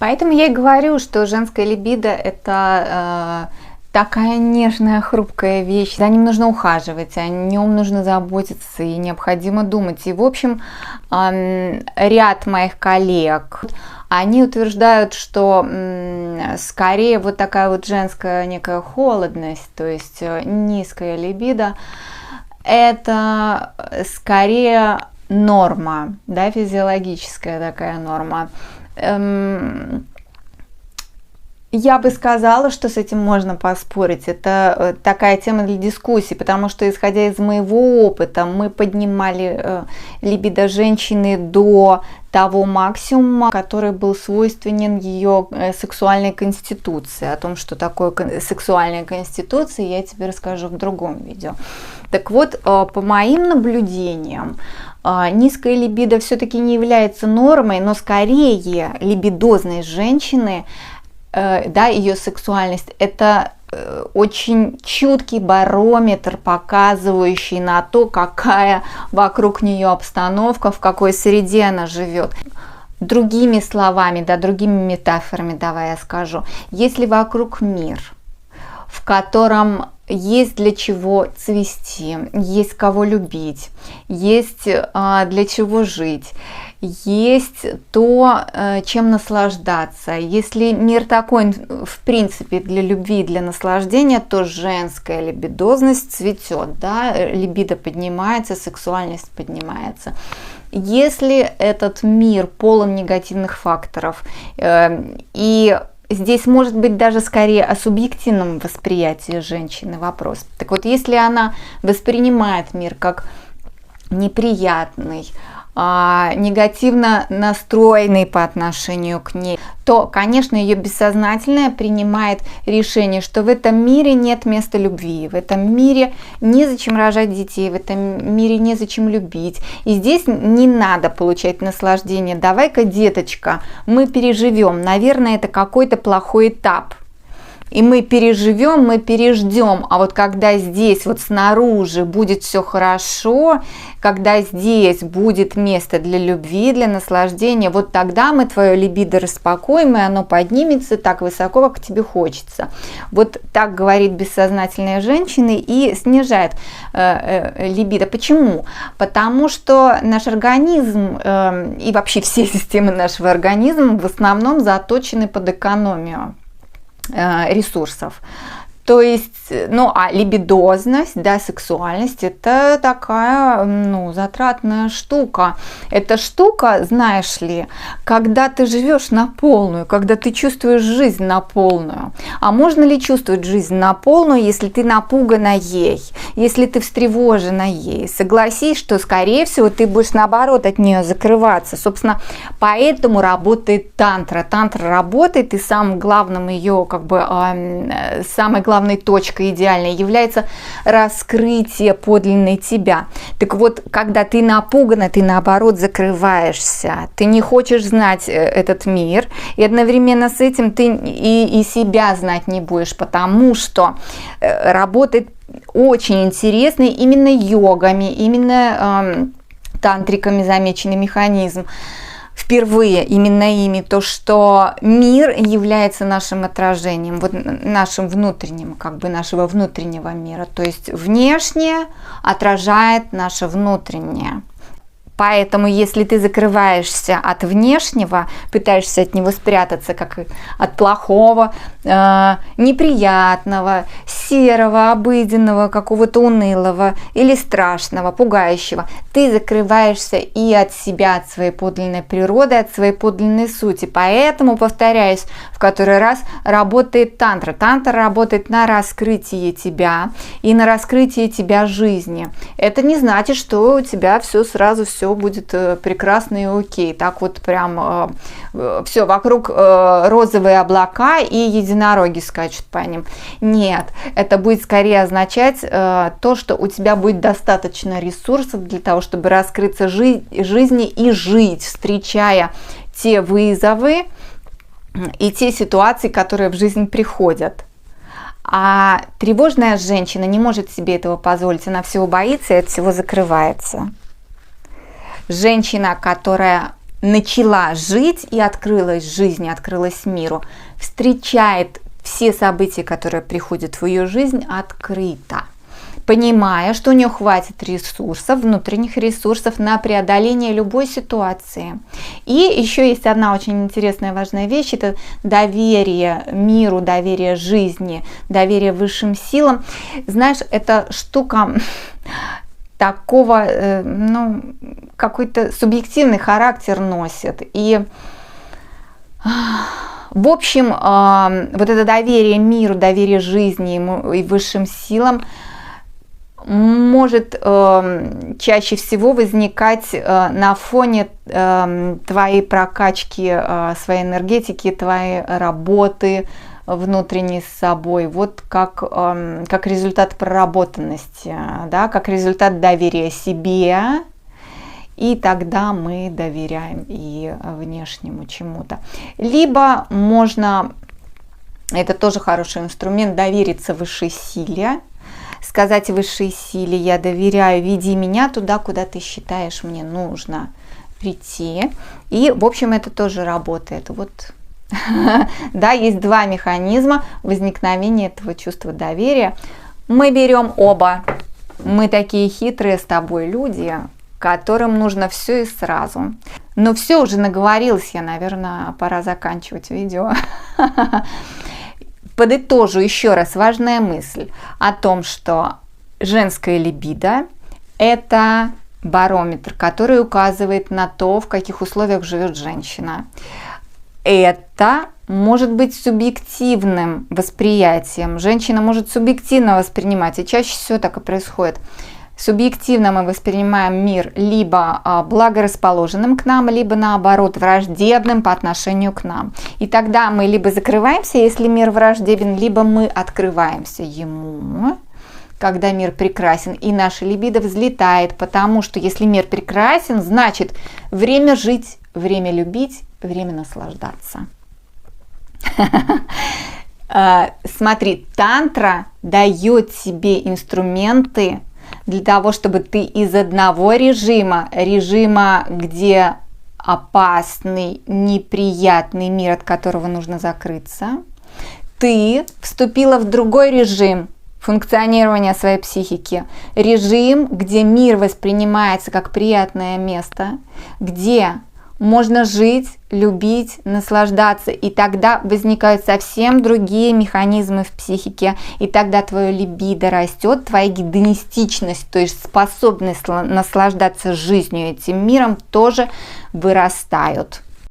Поэтому я и говорю, что женская либидо – это такая нежная, хрупкая вещь. За ним нужно ухаживать, о нем нужно заботиться и необходимо думать. И, в общем, ряд моих коллег, они утверждают, что скорее вот такая вот женская некая холодность, то есть низкая либидо, это скорее норма, да, физиологическая такая норма. Я бы сказала, что с этим можно поспорить. Это такая тема для дискуссий, потому что, исходя из моего опыта, мы поднимали либидо женщины до того максимума, который был свойственен ее сексуальной конституции. О том, что такое сексуальная конституция, я тебе расскажу в другом видео. Так вот, по моим наблюдениям, низкая либидо все-таки не является нормой, но скорее либидозность женщины, да, ее сексуальность, это очень чуткий барометр, показывающий на то, какая вокруг нее обстановка, в какой среде она живет. Другими словами, да, другими метафорами, давай я скажу, если вокруг мир, в котором есть для чего цвести, есть кого любить, есть для чего жить, есть то, чем наслаждаться. Если мир такой, в принципе, для любви и для наслаждения, то женская либидозность цветет, да, либидо поднимается, сексуальность поднимается. Если этот мир полон негативных факторов, и здесь может быть даже скорее о субъективном восприятии женщины вопрос. Так вот, если она воспринимает мир как неприятный, негативно настроенный по отношению к ней, то, конечно, ее бессознательное принимает решение, что в этом мире нет места любви, в этом мире незачем рожать детей, в этом мире незачем любить. И здесь не надо получать наслаждение. Давай-ка, деточка, мы переживем. Наверное, это какой-то плохой этап. И мы переживем, мы переждем. А вот когда здесь вот снаружи будет все хорошо, когда здесь будет место для любви, для наслаждения, вот тогда мы твое либидо распакуем, и оно поднимется так высоко, как тебе хочется. Вот так говорит бессознательная женщина и снижает либидо. Почему? Потому что наш организм и вообще все системы нашего организма в основном заточены под экономию ресурсов. То есть, а либидозность, да, сексуальность, это такая, затратная штука. Эта штука, знаешь ли, когда ты живешь на полную, когда ты чувствуешь жизнь на полную. А можно ли чувствовать жизнь на полную, если ты напугана ей, если ты встревожена ей? Согласись, что, скорее всего, ты будешь, наоборот, от нее закрываться. Собственно, поэтому работает тантра. Тантра работает, и самым главным ее, самой главной точкой идеальной является раскрытие подлинной тебя. Так вот, когда ты напугана, ты наоборот закрываешься, ты не хочешь знать этот мир, и одновременно с этим ты и себя знать не будешь, потому что работает очень интересный именно йогами, именно тантриками замеченный механизм. Впервые именно ими, то, что мир является нашим отражением, вот нашим внутренним, нашего внутреннего мира. То есть внешнее отражает наше внутреннее. Поэтому, если ты закрываешься от внешнего, пытаешься от него спрятаться, как от плохого, неприятного, серого, обыденного, какого-то унылого или страшного, пугающего, ты закрываешься и от себя, от своей подлинной природы, от своей подлинной сути. Поэтому, повторяюсь, в который раз работает тантра. Тантра работает на раскрытие тебя и на раскрытие тебя жизни. Это не значит, что у тебя сразу все будет прекрасно и окей. Так вот прям все вокруг розовые облака и единороги скачут по ним. Нет, это будет скорее означать то, что у тебя будет достаточно ресурсов для того, чтобы раскрыться жизни и жить, встречая те вызовы и те ситуации, которые в жизнь приходят. А тревожная женщина не может себе этого позволить, она всего боится и от всего закрывается. Женщина, которая начала жить и открылась жизни, открылась миру, встречает все события, которые приходят в ее жизнь, открыто, понимая, что у нее хватит ресурсов, внутренних ресурсов на преодоление любой ситуации. И еще есть одна очень интересная, важная вещь, это доверие миру, доверие жизни, доверие высшим силам. Знаешь, эта штука такого, какой-то субъективный характер носит. И в общем, вот это доверие миру, доверие жизни и высшим силам может чаще всего возникать на фоне твоей прокачки, своей энергетики, твоей работы внутренней с собой, вот как результат проработанности, да, как результат доверия себе, и тогда мы доверяем и внешнему чему-то. Либо можно, это тоже хороший инструмент, довериться высшей силе, сказать высшей силе: я доверяю, веди меня туда, куда ты считаешь мне нужно прийти. И, в общем, это тоже работает. Вот, да, есть два механизма возникновения этого чувства доверия. Мы берем оба. Мы такие хитрые с тобой люди, которым нужно все и сразу. Но все, уже наговорилась я, наверное, пора заканчивать видео. Подытожу еще раз важная мысль о том, что женская либидо – это барометр, который указывает на то, в каких условиях живет женщина. Это может быть субъективным восприятием. Женщина может субъективно воспринимать, и чаще всего так и происходит. Субъективно мы воспринимаем мир либо благорасположенным к нам, либо наоборот враждебным по отношению к нам. И тогда мы либо закрываемся, если мир враждебен, либо мы открываемся ему, когда мир прекрасен, и наша либидо взлетает, потому что если мир прекрасен, значит время жить, время любить, время наслаждаться. Смотри, тантра дает тебе инструменты для того, чтобы ты из одного режима, где опасный, неприятный мир, от которого нужно закрыться, ты вступила в другой режим функционирования своей психики. Режим, где мир воспринимается как приятное место, где можно жить, любить, наслаждаться, и тогда возникают совсем другие механизмы в психике, и тогда твое либидо растет, твоя гедонистичность, то есть способность наслаждаться жизнью, этим миром, тоже вырастают.